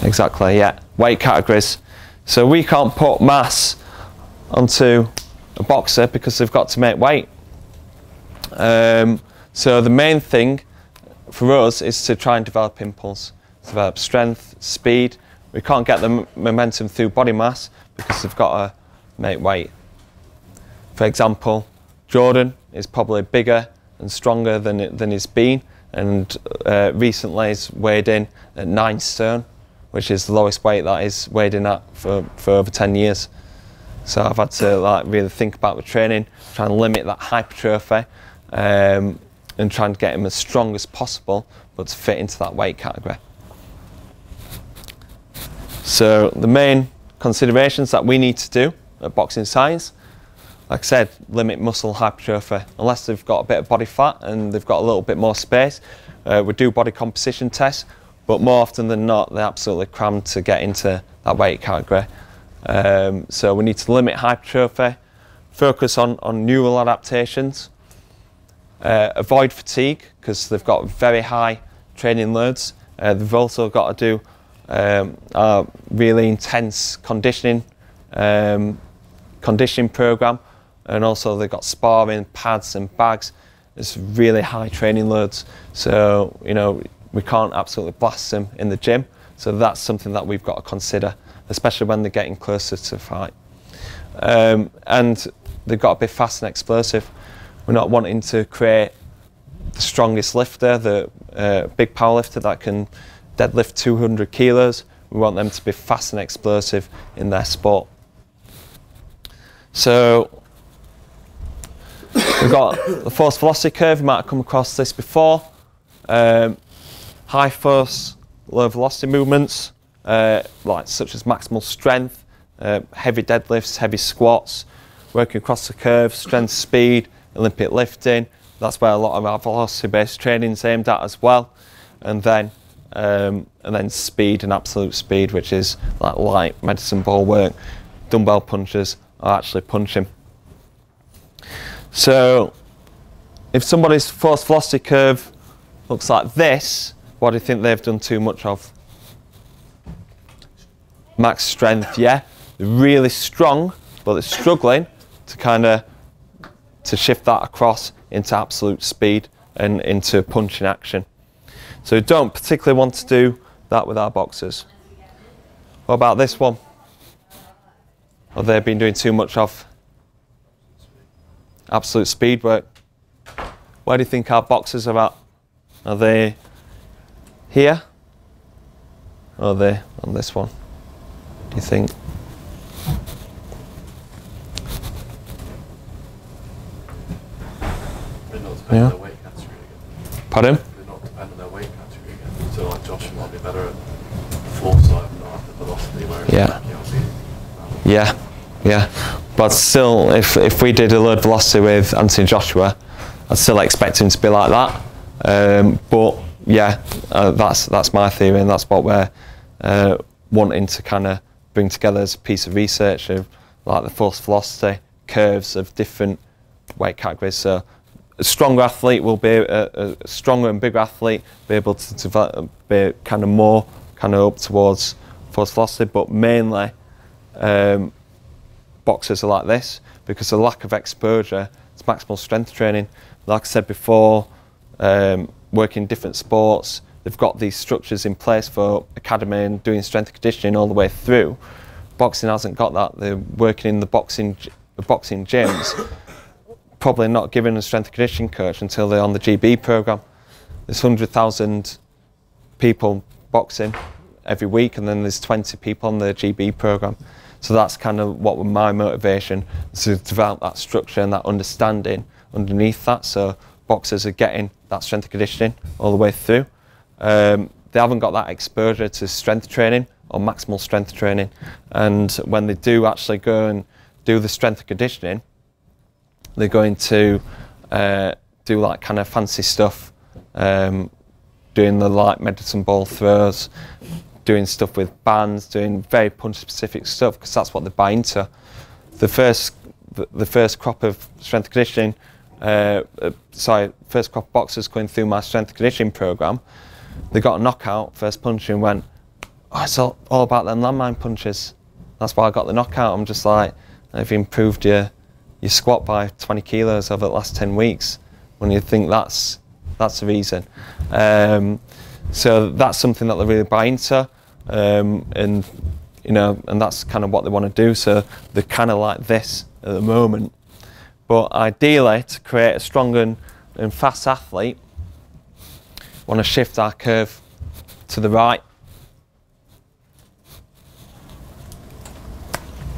Exactly, yeah. Weight categories. So we can't put mass onto a boxer because they've got to make weight. So the main thing for us is to try and develop impulse, develop strength, speed. We can't get the momentum through body mass because they've got to make weight. For example, Jordan is probably bigger and stronger than he's been, and recently he's weighed in at 9 stone, which is the lowest weight that he's weighed in at for over 10 years. So I've had to like really think about the training, try and limit that hypertrophy, and try and get him as strong as possible, but to fit into that weight category. So the main considerations that we need to do at Boxing Science, like I said, limit muscle hypertrophy. Unless they've got a bit of body fat and they've got a little bit more space, we do body composition tests, but more often than not, they're absolutely crammed to get into that weight category. So we need to limit hypertrophy, focus on neural adaptations, avoid fatigue because they've got very high training loads. They've also got to do a really intense conditioning program, and also they've got sparring, pads and bags. It's really high training loads, so you know we can't absolutely blast them in the gym. So that's something that we've got to consider, especially when they're getting closer to fight. And they've got to be fast and explosive. We're not wanting to create the strongest lifter, the big power lifter that can deadlift 200 kilos. We want them to be fast and explosive in their sport. So we've got the force velocity curve. You might have come across this before. High force, low velocity movements, such as maximal strength, heavy deadlifts, heavy squats, working across the curve, strength, speed, Olympic lifting. That's where a lot of our velocity-based training is aimed at as well. And then speed and absolute speed, which is like light medicine ball work. Dumbbell punchers are actually punching. So if somebody's force velocity curve looks like this, what do you think they've done too much of? Max strength, yeah. They're really strong, but they're struggling to shift that across into absolute speed and into punching action. So we don't particularly want to do that with our boxers. What about this one? Have they been doing too much of absolute speed work? Where do you think our boxers are at? Are they here? Or are they on this one? Do you think? Yeah. Their weight category again. Pardon? They're not dependent on their weight category again. So like Josh might be better at foresight, not at the velocity, whereas Yeah. But still, if we did a load velocity with Anthony Joshua, I'd still expect him to be like that. But yeah, that's my theory, and that's what we're wanting to kind of bring together as a piece of research of like the force velocity curves of different weight categories. So a stronger athlete will be a stronger and bigger athlete, be able to develop, be kind of more up towards force velocity, but mainly boxers are like this because of the lack of exposure to maximal strength training. Like I said before, working in different sports, they've got these structures in place for academy and doing strength and conditioning all the way through. Boxing hasn't got that. They're working in the boxing gyms, probably not given a strength and conditioning coach until they're on the GB program. There's 100,000 people boxing every week, and then there's 20 people on the GB program. So that's kind of what my motivation, to develop that structure and that understanding underneath that. So boxers are getting that strength and conditioning all the way through. They haven't got that exposure to strength training or maximal strength training. And when they do actually go and do the strength and conditioning, they're going to do like kind of fancy stuff, doing the light medicine ball throws, doing stuff with bands, doing very punch specific stuff, because that's what they buy into. The first crop of strength and conditioning, first crop of boxers going through my strength and conditioning program, they got a knockout, first punch, and went, oh, it's all about them landmine punches. That's why I got the knockout. I'm just like, I've improved your squat by 20 kilos over the last 10 weeks. When you think that's the reason. So that's something that they really buy into, and you know, and that's kind of what they want to do. So they're kind of like this at the moment. But ideally, to create a strong and fast athlete, want to shift our curve to the right.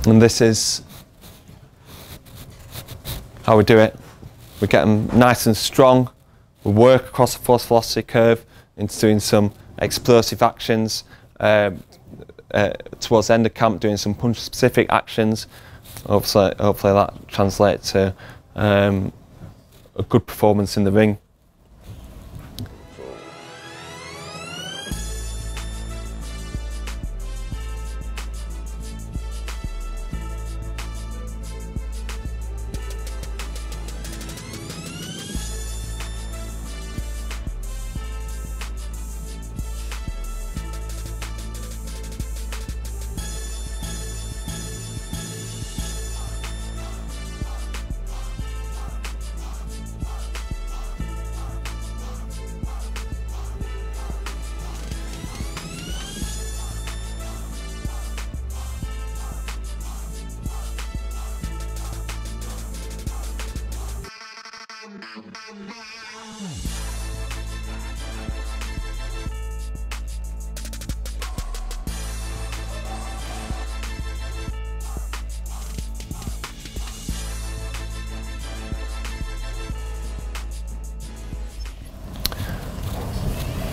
And this is how we do it. We get them nice and strong. We work across the force velocity curve into doing some explosive actions. Towards the end of camp, doing some punch specific actions. Hopefully that translates to a good performance in the ring.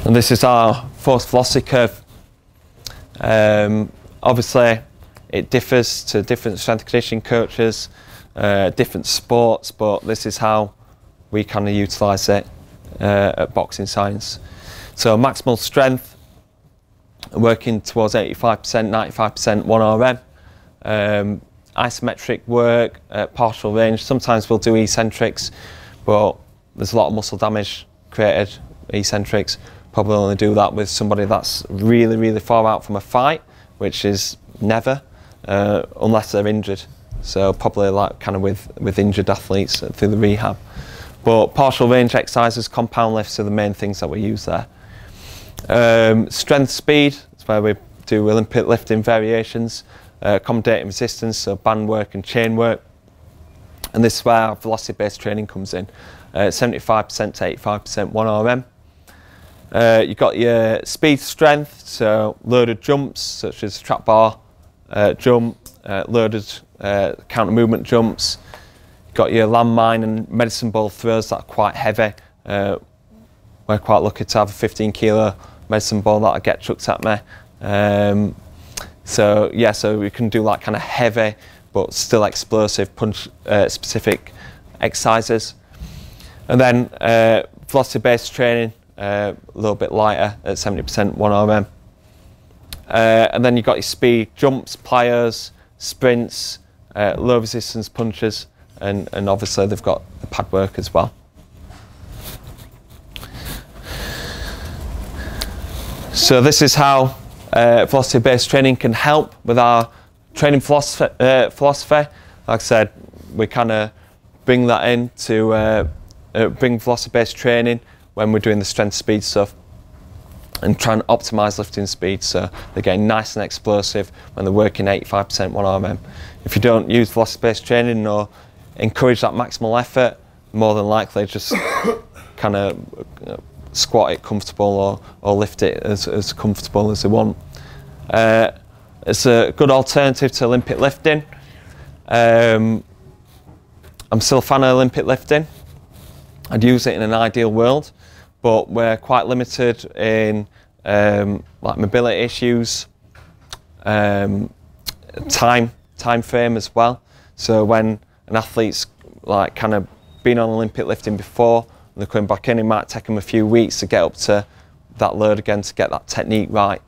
And this is our force velocity curve. Obviously, it differs to different strength conditioning coaches, different sports, but this is how we kind of utilise it at Boxing Science. So maximal strength, working towards 85%, 95% 1RM. Isometric work, partial range. Sometimes we'll do eccentrics, but there's a lot of muscle damage created, eccentrics. Probably only do that with somebody that's really, really far out from a fight, which is never, unless they're injured. So probably like kind of with injured athletes through the rehab. But partial range exercises, compound lifts are the main things that we use there. Strength speed, that's where we do Olympic lifting variations, accommodating resistance, so band work and chain work. And this is where our velocity-based training comes in, 75% to 85% 1RM. You've got your speed strength, so loaded jumps such as trap bar jump, loaded counter movement jumps. You've got your landmine and medicine ball throws that are quite heavy. We're quite lucky to have a 15 kilo medicine ball that I get chucked at me. So yeah, so we can do like kind of heavy but still explosive punch specific exercises. And then velocity based training, a little bit lighter at 70% 1RM. And then you've got your speed jumps, plyos, sprints, low resistance punches, and obviously they've got the pad work as well. So this is how velocity based training can help with our training philosophy. Like I said, we kind of bring that in to bring velocity based training when we're doing the strength speed stuff and try and optimise lifting speed, so they're getting nice and explosive when they're working 85% 1RM. If you don't use velocity based training or encourage that maximal effort, more than likely just kind of squat it comfortable or lift it as comfortable as they want. It's a good alternative to Olympic lifting. I'm still a fan of Olympic lifting. I'd use it in an ideal world, but we're quite limited in like mobility issues, time frame as well. So when an athlete's like kind of been on Olympic lifting before and they're coming back in, it might take them a few weeks to get up to that load again to get that technique right.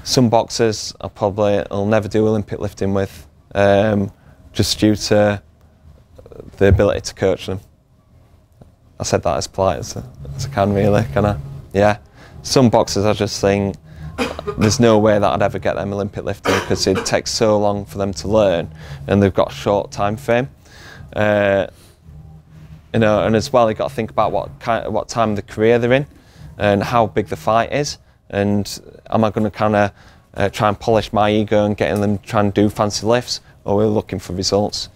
Some boxers I'll never do Olympic lifting with, just due to the ability to coach them. I said that as polite as I can, really, can I? Yeah. Some boxers I just think there's no way that I'd ever get them Olympic lifting, because it takes so long for them to learn, and they've got a short time frame. You know, and as well, you've got to think about what time of the career they're in, and how big the fight is, and am I going to kind of try and polish my ego and getting them try and do fancy lifts, or we're looking for results.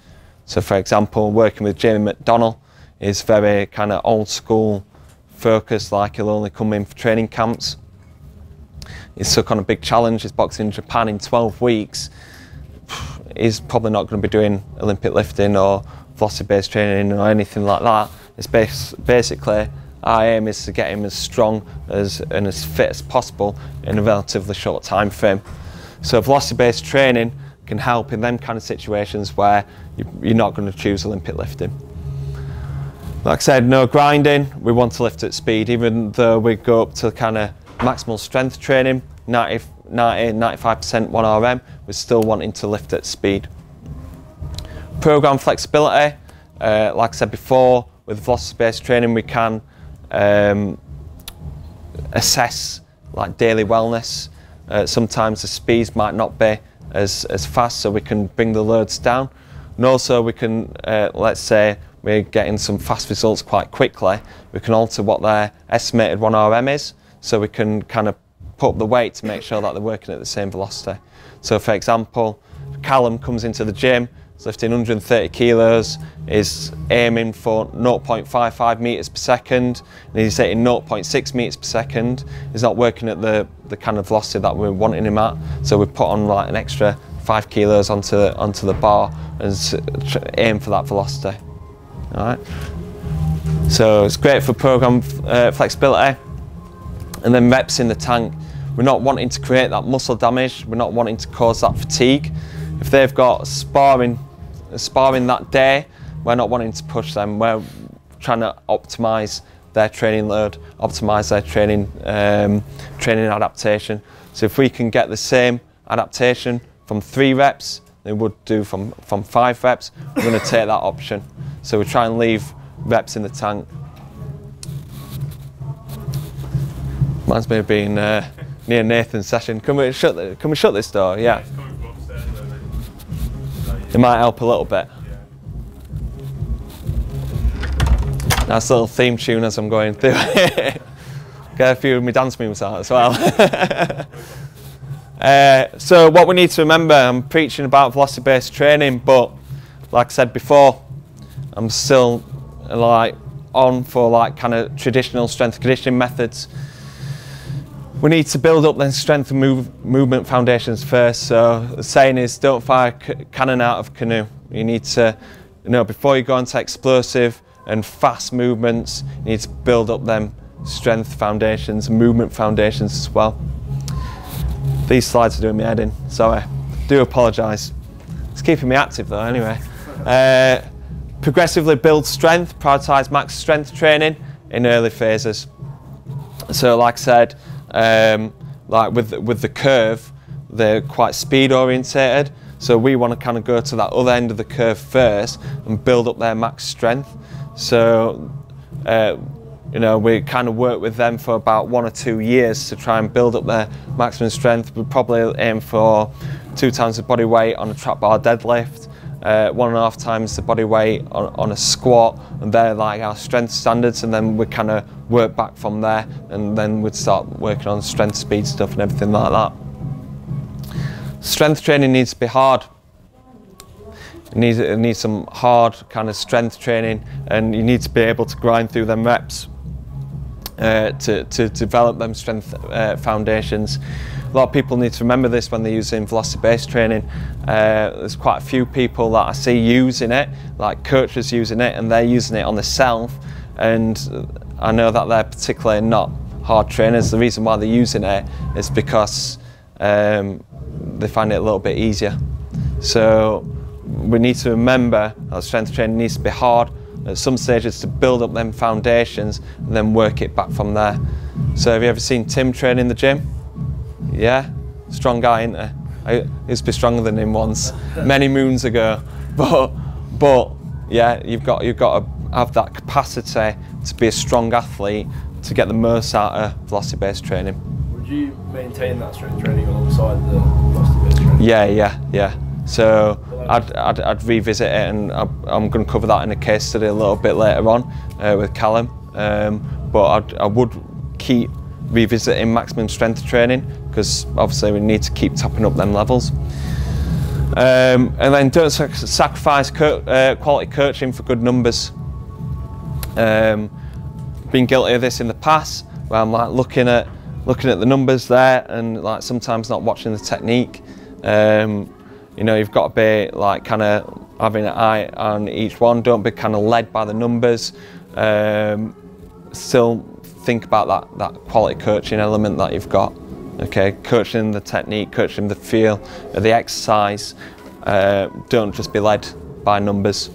So, for example, working with Jamie McDonnell is very kind of old school focused, like he'll only come in for training camps. He's took on a big challenge. He's boxing in Japan in 12 weeks. He's probably not going to be doing Olympic lifting or velocity-based training or anything like that. It's basically, our aim is to get him as strong and as fit as possible in a relatively short time frame. So velocity-based training can help in them kind of situations where you're not going to choose Olympic lifting. Like I said, no grinding. We want to lift at speed, even though we go up to kind of maximal strength training, 95% 1RM, we're still wanting to lift at speed. Program flexibility, like I said before, with velocity-based training we can assess like daily wellness. Sometimes the speeds might not be as fast, so we can bring the loads down. And also we can, let's say we're getting some fast results quite quickly, we can alter what their estimated 1RM is, so we can kind of put up the weight to make sure that they're working at the same velocity. So for example, Callum comes into the gym, he's lifting 130 kilos, is aiming for 0.55 meters per second, and he's hitting 0.6 meters per second. He's not working at the kind of velocity that we're wanting him at, so we put on like an extra 5 kilos onto the bar and aim for that velocity. All right. So it's great for program flexibility. And then reps in the tank. We're not wanting to create that muscle damage. We're not wanting to cause that fatigue. If they've got sparring that day, we're not wanting to push them. We're trying to optimize their training load, optimize their training adaptation. So if we can get the same adaptation from 3 reps they would do from 5 reps, we're going to take that option. So we try and leave reps in the tank. Reminds me of being near Nathan's session. Can we shut this door? Yeah. It's coming from upstairs, It might help a little bit. Yeah. Nice little theme tune as I'm going through. Get a few of my dance moves out as well. So what we need to remember, I'm preaching about velocity-based training, but like I said before, I'm still like on for like kind of traditional strength conditioning methods. We need to build up then strength and movement foundations first. So the saying is, don't fire cannon out of canoe. You need to, before you go into explosive and fast movements, you need to build up them strength foundations, movement foundations as well. These slides are doing me head in, sorry. Do apologise. It's keeping me active though anyway. Progressively build strength, prioritise max strength training in early phases. So like I said, like with the curve, they're quite speed orientated, so we want to kind of go to that other end of the curve first and build up their max strength. So we kind of work with them for about 1 or 2 years to try and build up their maximum strength. We probably aim for 2 times the body weight on a trap bar deadlift, 1.5 times the body weight on a squat, and they're like our strength standards, and then we kind of work back from there, and then we'd start working on strength, speed stuff and everything like that. Strength training needs to be hard. It needs some hard kind of strength training, and you need to be able to grind through them reps to develop them strength foundations. A lot of people need to remember this when they're using velocity-based training. There's quite a few people that I see using it, like coaches using it, and they're using it on themselves, and I know that they're particularly not hard trainers. The reason why they're using it is because they find it a little bit easier. So we need to remember that strength training needs to be hard at some stages to build up them foundations and then work it back from there. So have you ever seen Tim train in the gym? Yeah, strong guy, isn't he? I used to be stronger than him once, many moons ago. But yeah, you've got to have that capacity to be a strong athlete to get the most out of velocity-based training. Would Do you maintain that strength training alongside the muscle-based training? Yeah. So I'd revisit it, and I'm going to cover that in a case study a little bit later on with Callum. But I would keep revisiting maximum strength training, because obviously we need to keep topping up them levels. And then don't sacrifice quality coaching for good numbers. Been guilty of this in the past, where I'm like looking at the numbers there, and like sometimes not watching the technique. You know, you've got to be like kind of having an eye on each one. Don't be kind of led by the numbers. Still think about that quality coaching element that you've got. Okay, coaching the technique, coaching the feel of the exercise. Don't just be led by numbers.